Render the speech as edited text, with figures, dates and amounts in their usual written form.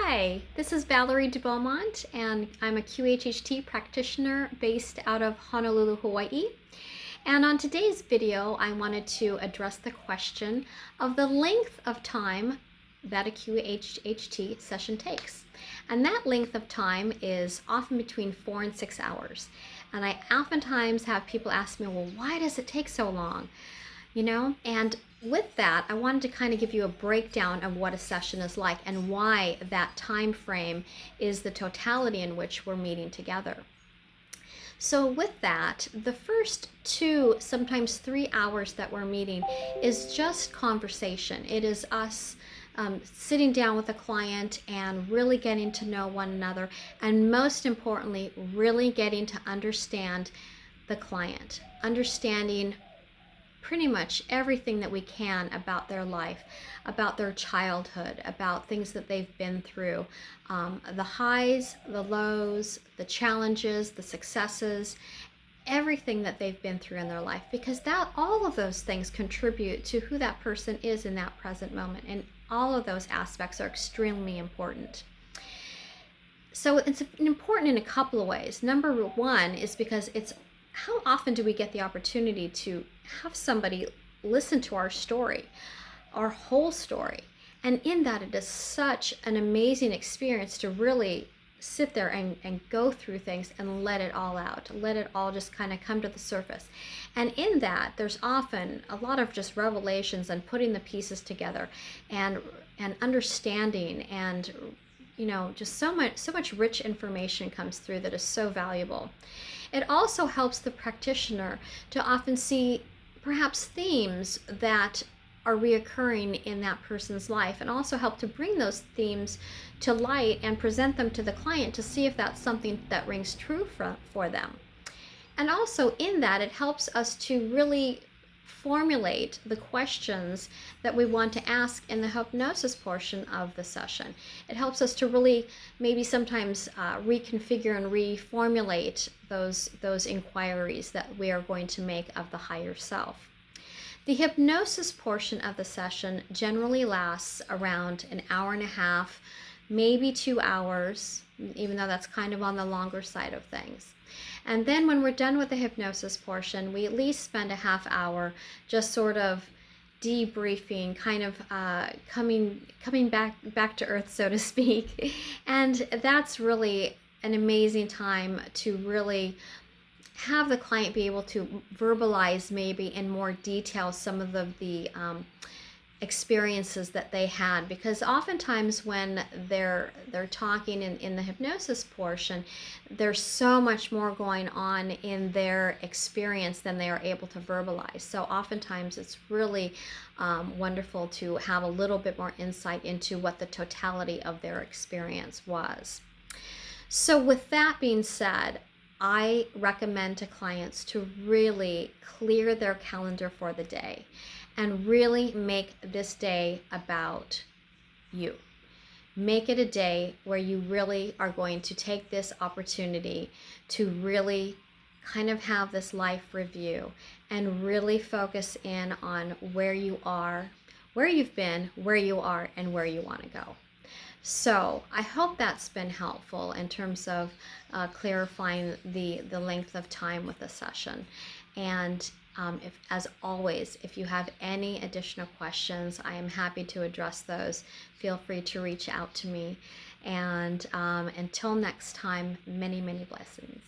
Hi, this is Valerie deBeaumont, and I'm a QHHT practitioner based out of Honolulu, Hawaii. And on today's video, I wanted to address the question of the length of time that a QHHT session takes. And that length of time is often between 4 and 6 hours. And I oftentimes have people ask me, well, why does it take so long? And with that, I wanted to kind of give you a breakdown of what a session is like and why that time frame is the totality in which we're meeting together. So with that, the first 2, sometimes 3 hours that we're meeting is just conversation. It is us sitting down with a client and really getting to know one another, and most importantly, really getting to understand the client, understanding pretty much everything that we can about their life, about their childhood, about things that they've been through, the highs, the lows, the challenges, the successes, everything that they've been through in their life, because all of those things contribute to who that person is in that present moment, and all of those aspects are extremely important. So it's important in a couple of ways. Number one is because it's how often do we get the opportunity to have somebody listen to our story, our whole story? And in that, it is such an amazing experience to really sit there and go through things and let it all out, let it all just kind of come to the surface. And in that, there's often a lot of just revelations and putting the pieces together and understanding, and just so much rich information comes through that is so valuable. It also helps the practitioner to often see perhaps themes that are reoccurring in that person's life, and also help to bring those themes to light and present them to the client to see if that's something that rings true for them. And also in that, it helps us to really formulate the questions that we want to ask in the hypnosis portion of the session. It helps us to really maybe sometimes reconfigure and reformulate those inquiries that we are going to make of the higher self. The hypnosis portion of the session generally lasts around an hour and a half, maybe 2 hours, even though that's kind of on the longer side of things. And then when we're done with the hypnosis portion, we at least spend a half hour just sort of debriefing, kind of coming back to earth, so to speak. And that's really an amazing time to really have the client be able to verbalize maybe in more detail some of the experiences that they had, because oftentimes when they're talking in the hypnosis portion, there's so much more going on in their experience than they are able to verbalize. So oftentimes it's really wonderful to have a little bit more insight into what the totality of their experience was. So with that being said, I recommend to clients to really clear their calendar for the day and really make this day about you. Make it a day where you really are going to take this opportunity to really kind of have this life review and really focus in on where you are, where you've been, where you are, and where you want to go. So I hope that's been helpful in terms of clarifying the length of time with the session. And as always, if you have any additional questions, I am happy to address those. Feel free to reach out to me. And until next time, many, many blessings.